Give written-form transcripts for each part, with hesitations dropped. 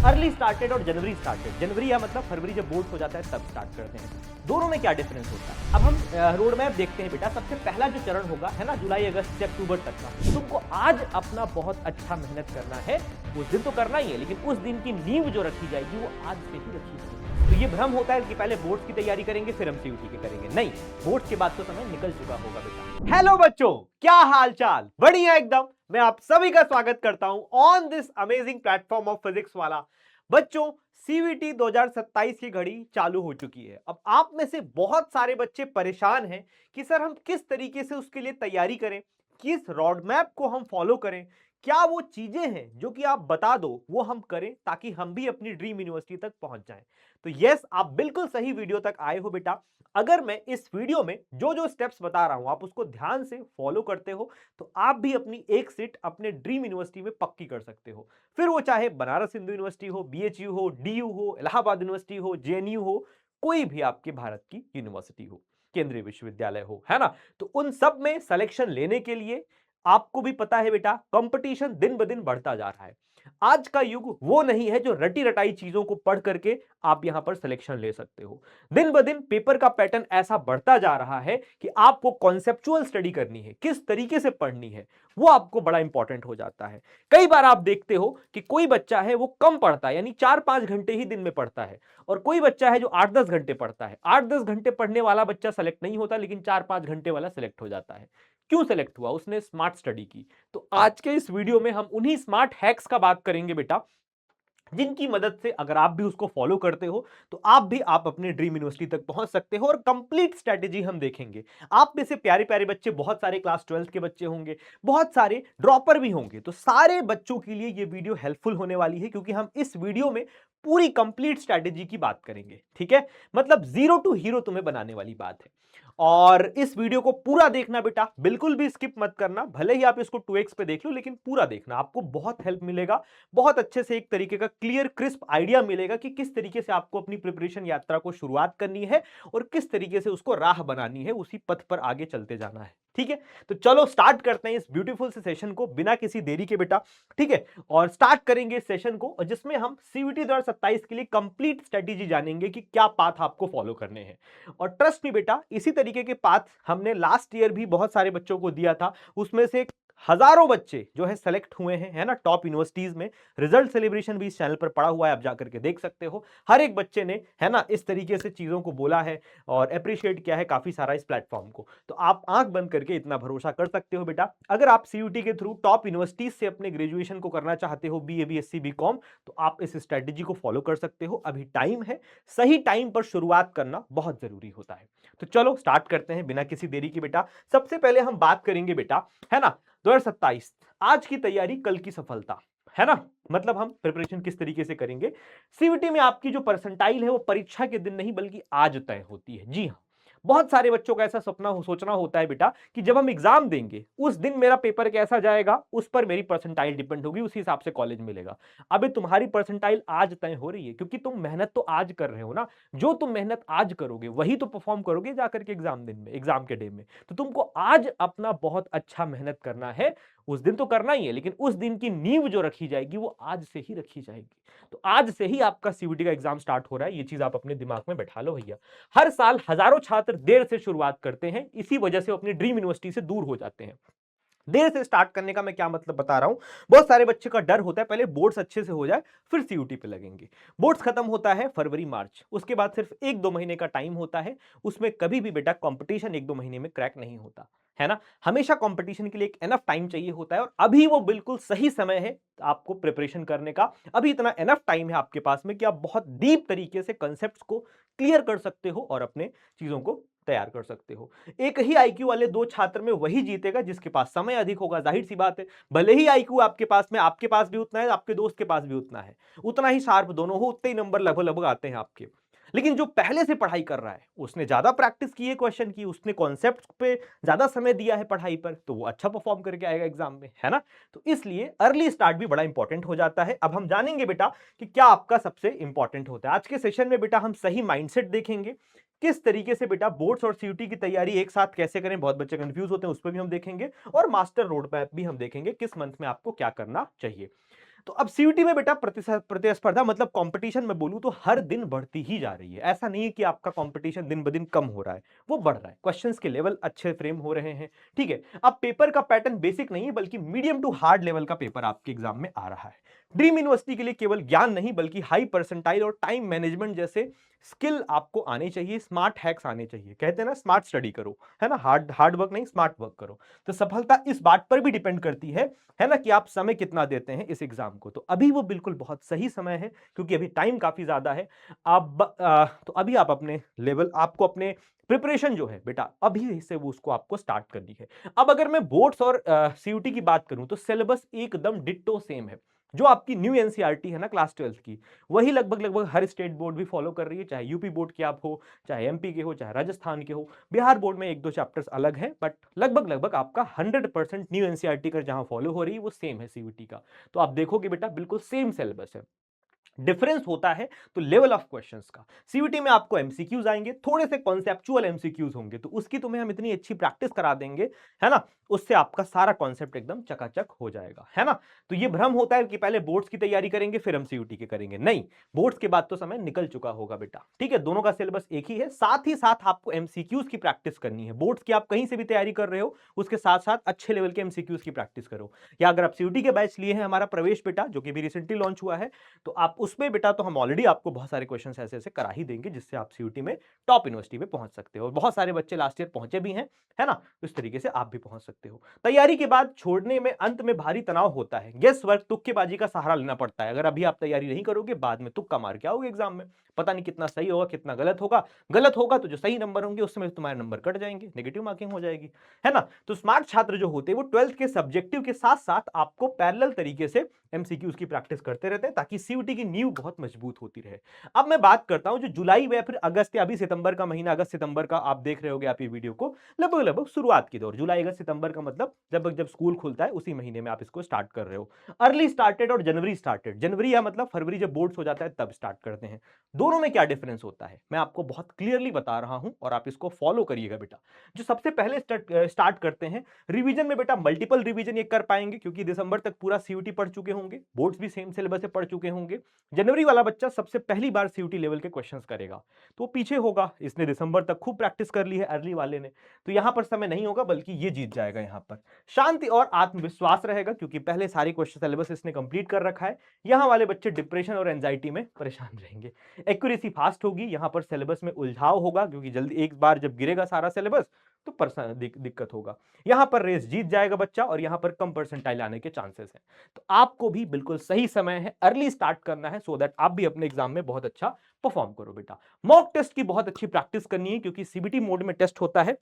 Early started और जनवरी started. जनवरी या मतलब फरवरी जब बोर्ड हो जाता है तब स्टार्ट करते हैं। दोनों में क्या डिफरेंस होता है? अब हम रोड मैप देखते हैं बेटा। सबसे पहला जो चरण होगा है ना, जुलाई अगस्त से अक्टूबर तक का, तुमको आज अपना बहुत अच्छा मेहनत करना है। उस दिन तो करना ही है, लेकिन उस दिन की नींव जो रखी जाएगी वो आज से ही रखी जाएगी। तो ये भ्रम होता है कि पहले बोर्ड्स की तैयारी करेंगे फिर हम सीयूटी की करेंगे। नहीं, बोर्ड्स के बाद तो समय निकल चुका होगा बेटा। हेलो बच्चों, क्या हाल चाल? बढ़िया एकदम। मैं आप सभी का स्वागत करता हूं on this amazing platform of physics वाला। बच्चों, सीवीटी 2027 की घड़ी चालू हो चुकी है। अब आप में से बहुत सारे बच्चे परेशान हैं कि सर हम किस तरीके से उसके लिए तैयारी करें, किस रोड मैप को हम फॉलो करें, क्या वो चीजें हैं जो कि आप बता दो वो हम करें ताकि हम भी अपनी ड्रीम यूनिवर्सिटी तक पहुंच जाएं। तो यस, आप बिल्कुल सही वीडियो तक आए हो बेटा। अगर मैं इस वीडियो में जो जो स्टेप्स बता रहा हूं आप उसको ध्यान से फॉलो करते हो तो आप भी अपनी एक सीट अपने ड्रीम यूनिवर्सिटी में पक्की कर सकते हो। फिर वो चाहे बनारस हिंदू यूनिवर्सिटी हो, बीएचयू हो, डीयू हो, इलाहाबाद यूनिवर्सिटी हो, जेएनयू हो, कोई भी आपके भारत की यूनिवर्सिटी हो, केंद्रीय विश्वविद्यालय हो, है ना। तो उन सब में सिलेक्शन लेने के लिए आपको भी पता है बेटा, कंपटीशन दिन ब दिन बढ़ता जा रहा है। आज का युग वो नहीं है जो रटी रटाई चीजों को पढ़ करके आप यहां पर सिलेक्शन ले सकते हो। दिन ब दिन पेपर का पैटर्न ऐसा बढ़ता जा रहा है कि आपको कॉन्सेप्चुअल स्टडी करनी है, किस तरीके से पढ़नी है, वो आपको बड़ा इंपॉर्टेंट हो जाता है। कई बार आप देखते हो कि कोई बच्चा है वो कम पढ़ता है, यानी 4-5 घंटे ही दिन में पढ़ता है, और कोई बच्चा है जो 8-10 घंटे पढ़ता है। 8-10 घंटे पढ़ने वाला बच्चा सेलेक्ट नहीं होता, लेकिन 4-5 घंटे वाला सेलेक्ट हो जाता है। क्यों सेलेक्ट हुआ? उसने स्मार्ट स्टडी की। तो आज के इस वीडियो में हम उन्हीं स्मार्ट हैक्स का बात करेंगे बेटा, जिनकी मदद से अगर आप भी उसको फॉलो करते हो तो आप अपने ड्रीम यूनिवर्सिटी तक पहुंच सकते हो। और कंप्लीट स्ट्रेटेजी हम देखेंगे। आप में से प्यारे प्यारे बच्चे, बहुत सारे क्लास 12 के बच्चे होंगे, बहुत सारे ड्रॉपर भी होंगे, तो सारे बच्चों के लिए ये वीडियो हेल्पफुल होने वाली है, क्योंकि हम इस वीडियो में पूरी कंप्लीट स्ट्रेटेजी की बात करेंगे। ठीक है, मतलब जीरो टू हीरो तुम्हें बनाने वाली बात है। और इस वीडियो को पूरा देखना बेटा, बिल्कुल भी स्किप मत करना। भले ही आप इसको 2x पे देख लो, लेकिन पूरा देखना, आपको बहुत हेल्प मिलेगा। बहुत अच्छे से एक तरीके का क्लियर क्रिस्प आइडिया मिलेगा कि किस तरीके से आपको अपनी प्रिपरेशन यात्रा को शुरुआत करनी है और किस तरीके से उसको राह बनानी है, उसी पथ पर आगे चलते जाना है। ठीक है, तो चलो स्टार्ट करते हैं इस ब्यूटीफुल से सेशन को बिना किसी देरी के बेटा। ठीक है, और स्टार्ट करेंगे इस सेशन को, जिसमें हम सीवीटी 2027 के लिए कंप्लीट स्ट्रेटेजी जानेंगे कि क्या पाथ आपको फॉलो करने हैं। और ट्रस्ट मी बेटा, इसी तरीके के पाथ हमने लास्ट ईयर भी बहुत सारे बच्चों को दिया था। उसमें से हजारों बच्चे जो है सेलेक्ट हुए हैं, है ना, टॉप यूनिवर्सिटीज में। रिजल्ट सेलिब्रेशन भी इस चैनल पर पड़ा हुआ है, आप जाकर के देख सकते हो। हर एक बच्चे ने, है ना, इस तरीके से चीजों को बोला है और अप्रिशिएट किया है काफी सारा इस प्लेटफॉर्म को। तो आप आंख बंद करके इतना भरोसा कर सकते हो बेटा। अगर आप सीयूटी के थ्रू टॉप यूनिवर्सिटीज से अपने ग्रेजुएशन को करना चाहते हो, बीए, बीएससी, बीकॉम, तो आप इस स्ट्रेटेजी को फॉलो कर सकते हो। अभी टाइम है, सही टाइम पर शुरुआत करना बहुत जरूरी होता है। तो चलो स्टार्ट करते हैं बिना किसी देरी के बेटा। सबसे पहले हम बात करेंगे बेटा, है ना, 2027, आज की तैयारी कल की सफलता, है ना। मतलब हम प्रिपरेशन किस तरीके से करेंगे। सीवीटी में आपकी जो परसेंटाइल है वो परीक्षा के दिन नहीं बल्कि आज तय होती है। जी हाँ, बहुत सारे बच्चों का ऐसा सोचना होता है बेटा कि जब हम एग्जाम देंगे उस दिन मेरा पेपर कैसा जाएगा उस पर मेरी परसेंटाइल डिपेंड होगी, उसी हिसाब से कॉलेज मिलेगा। अबे तुम्हारी परसेंटाइल आज तय हो रही है, क्योंकि तुम मेहनत तो आज कर रहे हो ना। जो तुम मेहनत आज करोगे वही तो परफॉर्म करोगे जाकर के एग्जाम दिन में, एग्जाम के डे में। तो तुमको आज अपना बहुत अच्छा मेहनत करना है। उस दिन तो करना ही है, लेकिन उस दिन की नींव जो रखी जाएगी वो आज से ही रखी जाएगी। तो आज से ही आपका सीवीटी का एग्जाम स्टार्ट हो रहा है, ये चीज आप अपने दिमाग में बैठा लो भैया। हर साल हजारों छात्र देर से शुरुआत करते हैं, इसी वजह से अपनी ड्रीम यूनिवर्सिटी से दूर हो जाते हैं। देर से स्टार्ट करने का मैं क्या मतलब बता रहा हूं। बहुत सारे बच्चे का डर होता है पहले बोर्ड्स अच्छे से हो जाए फिर सीयूटी पे लगेंगे। बोर्ड्स खत्म होता है फरवरी मार्च, उसके बाद सिर्फ 1-2 महीने का टाइम होता है। उसमें कभी भी बेटा कंपटीशन 1-2 महीने में क्रैक नहीं होता, है ना। हमेशा कंपटीशन के लिए एक एनफ टाइम चाहिए होता है, और अभी वो बिल्कुल सही समय है आपको प्रिपरेशन करने का। अभी इतना एनफ टाइम है आपके पास में कि आप बहुत डीप तरीके से कंसेप्ट्स को क्लियर कर सकते हो और अपने चीजों को तैयार कर सकते हो। एक ही आईक्यू वाले दो छात्र में वही जीतेगा जिसके पास समय अधिक होगा, जाहिर सी बात है। भले ही आईक्यू आपके पास में, आपके पास भी उतना है, आपके दोस्त के पास भी उतना है, उतना ही शार्प दोनों हो, उतने ही नंबर लगभग लगभग आते हैं आपके। लेकिन जो पहले से पढ़ाई कर रहा है उसने ज्यादा प्रैक्टिस की है क्वेश्चन की, उसने कॉन्सेप्ट पे ज्यादा समय दिया है पढ़ाई पर, तो वो अच्छा परफॉर्म करके आएगा एग्जाम में, है ना। तो इसलिए अर्ली स्टार्ट भी बड़ा इंपॉर्टेंट हो जाता है। अब हम जानेंगे बेटा कि क्या आपका सबसे इंपॉर्टेंट होता है। आज के सेशन में बेटा हम सही माइंडसेट देखेंगे, किस तरीके से बेटा बोर्ड्स और सीयूटी की तैयारी एक साथ कैसे करें, बहुत बच्चे कंफ्यूज होते हैं, उस पर भी हम देखेंगे। और मास्टर रोड मैप भी हम देखेंगे, किस मंथ में आपको क्या करना चाहिए। तो अब सीयूटी में बेटा प्रतिस्पर्धा मतलब कंपटीशन में बोलूं तो हर दिन बढ़ती ही जा रही है। ऐसा नहीं है कि आपका कंपटीशन दिन ब दिन कम हो रहा है, वो बढ़ रहा है। क्वेश्चंस के लेवल अच्छे फ्रेम हो रहे हैं, ठीक है। अब पेपर का पैटर्न बेसिक नहीं है बल्कि मीडियम टू हार्ड लेवल का पेपर आपके एग्जाम में आ रहा है। ड्रीम यूनिवर्सिटी के लिए केवल ज्ञान नहीं बल्कि हाई परसेंटाइल और टाइम मैनेजमेंट जैसे स्किल आपको आने चाहिए, स्मार्ट हैक्स आने चाहिए। कहते हैं ना स्मार्ट स्टडी करो, है ना, हार्ड हार्ड वर्क नहीं स्मार्ट वर्क करो। तो सफलता इस बात पर भी डिपेंड करती है ना, कि आप समय कितना देते हैं इस एग्जाम को। तो अभी वो बिल्कुल बहुत सही समय है क्योंकि अभी टाइम काफी ज्यादा है। तो अभी आप अपने लेवल, आपको अपने प्रिपरेशन जो है बेटा अभी से वो उसको आपको स्टार्ट करनी है। अब अगर मैं बोर्ड्स और सीयूटी की बात करूं तो सिलेबस एकदम डिट्टो सेम है। जो आपकी न्यू एनसीईआरटी है ना क्लास 12 की, वही लगभग लगभग हर स्टेट बोर्ड भी फॉलो कर रही है, चाहे यूपी बोर्ड के आप हो, चाहे एमपी के हो, चाहे राजस्थान के हो। बिहार बोर्ड में एक दो चैप्टर्स अलग हैं, बट लगभग लगभग आपका 100% न्यू एनसीईआरटी का जहां फॉलो हो रही है वो सेम है सीयूटी का। तो आप देखोगे बेटा बिल्कुल सेम सिलेबस है। डिफरेंस होता है तो लेवल ऑफ क्वेश्चंस का। सीयूटी में आपको एमसीक्यूज आएंगे, थोड़े से कॉन्सेप्चुअल एमसीक्यूज होंगे, तो उसकी तुम्हें हम इतनी अच्छी प्रैक्टिस करा देंगे, है ना, उससे आपका सारा कॉन्सेप्ट एकदम चकाचक हो जाएगा, है ना। तो ये भ्रम होता है कि पहले बोर्ड्स की तैयारी करेंगे फिर हम सीयूटी के करेंगे, नहीं, बोर्ड्स के बाद तो समय निकल चुका होगा बेटा, ठीक है। दोनों का सिलेबस एक ही है, साथ ही साथ आपको एमसीक्यूज की प्रैक्टिस करनी है। बोर्ड्स की आप कहीं से भी तैयारी कर रहे हो, उसके साथ साथ अच्छे लेवल के एमसीक्यूज की प्रैक्टिस करो। या अगर आप सीयूटी के बैच लिए हैं हमारा प्रवेश बेटा, जो कि भी रिसेंटली लॉन्च हुआ है, तो आप उसमें बेटा तो हम ऑलरेडी आपको बहुत सारे क्वेश्चंस ऐसे ऐसे करा ही देंगे जिससे आप सीयूटी में टॉप यूनिवर्सिटी में पहुंच सकते हो। और बहुत सारे बच्चे लास्ट ईयर पहुंचे भी हैं, है ना, इस तरीके से आप भी पहुंच सकते हो। तैयारी के बाद छोड़ने में अंत में भारी तनाव होता है, गेस वर्क, तुक्केबाजी का सहारा लेना पड़ता है। अगर अभी आप तैयारी नहीं करोगे बाद में तुक्का मार के आओगे एग्जाम में, पता नहीं कितना सही होगा कितना गलत होगा। गलत होगा तो जो सही नंबर होंगे उसमें तुम्हारे नंबर कट जाएंगे, नेगेटिव मार्किंग हो जाएगी, है ना। तो स्मार्ट छात्र जो होते हैं वो 12th के सब्जेक्टिव के साथ साथ आपको पैरेलल तरीके से एमसीक्यूज की प्रैक्टिस करते रहते हैं ताकि सीयूटी की नींव बहुत मजबूत होती रहे। अब मैं बात करता हूं जो जुलाई या फिर अगस्त या अभी सितंबर का महीना, अगस्त सितंबर का आप देख रहे होगे आप ये वीडियो को, लगभग लगभग शुरुआत की दौर, जुलाई अगस्त सितंबर का मतलब जब स्कूल खुलता है उसी महीने में आप इसको स्टार्ट कर रहे हो। अर्ली स्टार्टेड और जनवरी स्टार्टेड, जनवरी या मतलब फरवरी जब बोर्ड्स हो जाता है तब स्टार्ट करते हैं। दोनों में क्या डिफरेंस होता है मैं आपको बहुत क्लियरली बता रहा हूं और आप इसको फॉलो करिएगा बेटा। जो सबसे पहले स्टार्ट करते हैं रिवीजन में बेटा, मल्टीपल रिवीजन ये कर पाएंगे क्योंकि दिसंबर तक पूरा सीयूटी पढ़ चुके होंगे, बोर्ड्स भी सेम सिलेबस से पढ़ चुके होंगे। जनवरी वाला बच्चा सबसे पहली बार सीयूटी लेवल के क्वेश्चंस करेगा तो पीछे होगा, इसने दिसंबर तक खूब प्रैक्टिस कर ली है अर्ली वाले ने, तो यहां पर समय नहीं होगा बल्कि ये जीत जाएगा। यहां पर शांति और आत्मविश्वास रहेगा क्योंकि पहले सारे क्वेश्चन सिलेबस इसने कंप्लीट कर रखा है। यहां वाले बच्चे डिप्रेशन और एंजाइटी में परेशान रहेंगे। एक्यूरेसी फास्ट होगी, यहां पर सिलेबस में उलझाव होगा क्योंकि जल्दी एक बार जब गिरेगा सारा सिलेबस तो दिक्कत होगा। यहां पर रेस जीत जाएगा बच्चा और यहां पर कम परसेंटाइल आने के चांसेस हैं। तो आपको भी बिल्कुल सही समय है, अर्ली स्टार्ट करना है सो दैट आप भी अपने एग्जाम में बहुत अच्छा परफॉर्म करो बेटा। मॉक टेस्ट की बहुत अच्छी प्रैक्टिस करनी है क्योंकि सीबीटी मोड में टेस्ट होता है।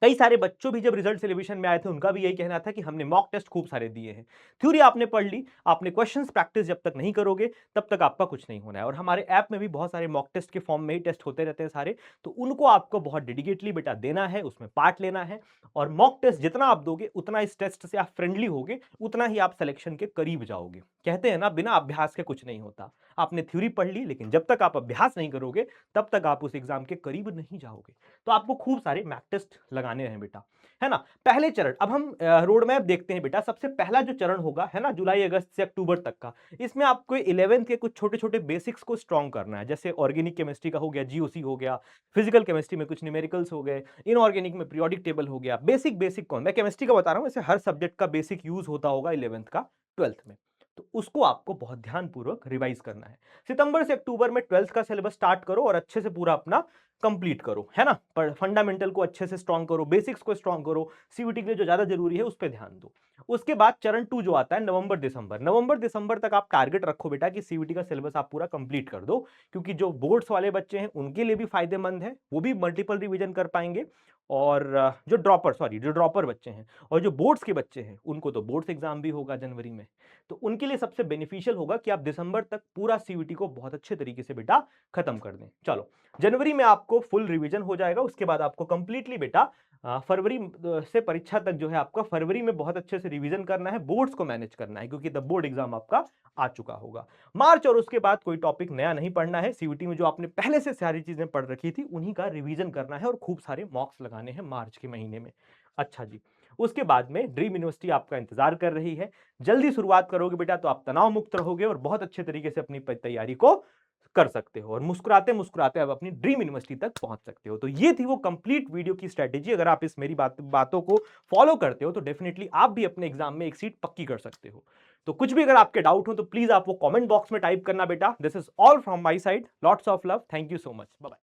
कई सारे बच्चों भी जब रिजल्ट टेलीविजन में आए थे उनका भी यही कहना था कि हमने मॉक टेस्ट खूब सारे दिए हैं। थ्योरी आपने पढ़ ली, आपने क्वेश्चंस प्रैक्टिस जब तक नहीं करोगे तब तक आपका कुछ नहीं होना है। और हमारे ऐप में भी बहुत सारे मॉक टेस्ट के फॉर्म में ही टेस्ट होते रहते हैं सारे, तो उनको आपको बहुत डेडिकेटली बेटा देना है, उसमें पार्ट लेना है। और मॉक टेस्ट जितना आप दोगे उतना इस टेस्ट से आप फ्रेंडली होगे, उतना ही आप सिलेक्शन के करीब जाओगे। कहते हैं ना बिना अभ्यास के कुछ नहीं होता। आपने थ्योरी पढ़ ली लेकिन जब तक आप अभ्यास नहीं करोगे तब तक आप उस एग्जाम के करीब नहीं जाओगे। तो आपको खूब सारे मैक टेस्ट लगाने हैं बेटा, है ना। पहले चरण, अब हम रोड मैप देखते हैं बेटा। सबसे पहला जो चरण होगा, है ना, जुलाई अगस्त से अक्टूबर तक का, इसमें आपको 11th के कुछ छोटे छोटे बेसिक्स को स्ट्रॉन्ग करना है। जैसे ऑर्गेनिक केमिस्ट्री का हो गया, जीओसी हो गया, फिजिकल केमिस्ट्री में कुछ न्यूमेरिकल्स हो गए, इनऑर्गेनिक में पीरियोडिक टेबल हो गया। बेसिक बेसिक कौन, मैं केमिस्ट्री का बता रहा हूं, ऐसे हर सब्जेक्ट का बेसिक यूज होता होगा 11th का 12th में, तो उसको आपको बहुत ध्यानपूर्वक रिवाइज करना है। सितंबर से अक्टूबर में 12th का सिलेबस स्टार्ट करो और अच्छे से पूरा अपना कंप्लीट करो, है ना। पर फंडामेंटल को अच्छे से स्ट्रॉन्ग करो, बेसिक्स को स्ट्रॉन्ग करो, सीयूटी के लिए जो ज्यादा जरूरी है उस पर ध्यान दो। उसके बाद चरण 2 जो आता है नवंबर दिसंबर तक आप टारगेट रखो बेटा कि सीयूटी का सिलेबस आप पूरा कंप्लीट कर दो, क्योंकि जो बोर्ड्स वाले बच्चे हैं उनके लिए भी फायदेमंद है, वो भी मल्टीपल रिवीजन कर पाएंगे। और जो ड्रॉपर बच्चे हैं और जो बोर्ड्स के बच्चे हैं उनको तो बोर्ड्स एग्जाम भी होगा जनवरी में, तो उनके लिए सबसे बेनिफिशियल होगा कि आप दिसंबर तक पूरा सीयूटी को बहुत अच्छे तरीके से बेटा खत्म कर दें। चलो, जनवरी में आपको फुल रिवीजन हो जाएगा, उसके बाद आपको कंप्लीटली बेटा फरवरी से परीक्षा तक जो है आपका फरवरी में बहुत अच्छे से रिवीजन करना है, बोर्ड्स को मैनेज करना है क्योंकि द बोर्ड एग्जाम आपका आ चुका होगा। मार्च और उसके बाद कोई टॉपिक नया नहीं पढ़ना है, सीयूटी में जो आपने पहले से सारी चीजें पढ़ रखी थी उन्हीं का रिवीजन करना है और खूब सारे मॉक्स लगाने हैं मार्च के महीने में। अच्छा जी, उसके बाद में ड्रीम यूनिवर्सिटी आपका इंतजार कर रही है। जल्दी शुरुआत करोगे बेटा तो आप तनाव मुक्त रहोगे और बहुत अच्छे तरीके से अपनी तैयारी को कर सकते हो और मुस्कुराते मुस्कुराते आप अपनी ड्रीम यूनिवर्सिटी तक पहुंच सकते हो। तो ये थी वो कंप्लीट वीडियो की स्ट्रेटेजी। अगर आप इस मेरी बातों को फॉलो करते हो तो डेफिनेटली आप भी अपने एग्जाम में एक सीट पक्की कर सकते हो। तो कुछ भी अगर आपके डाउट हो तो प्लीज आप वो कमेंट बॉक्स में टाइप करना बेटा। This is all from my side. Lots of love. Thank you so much. Bye bye.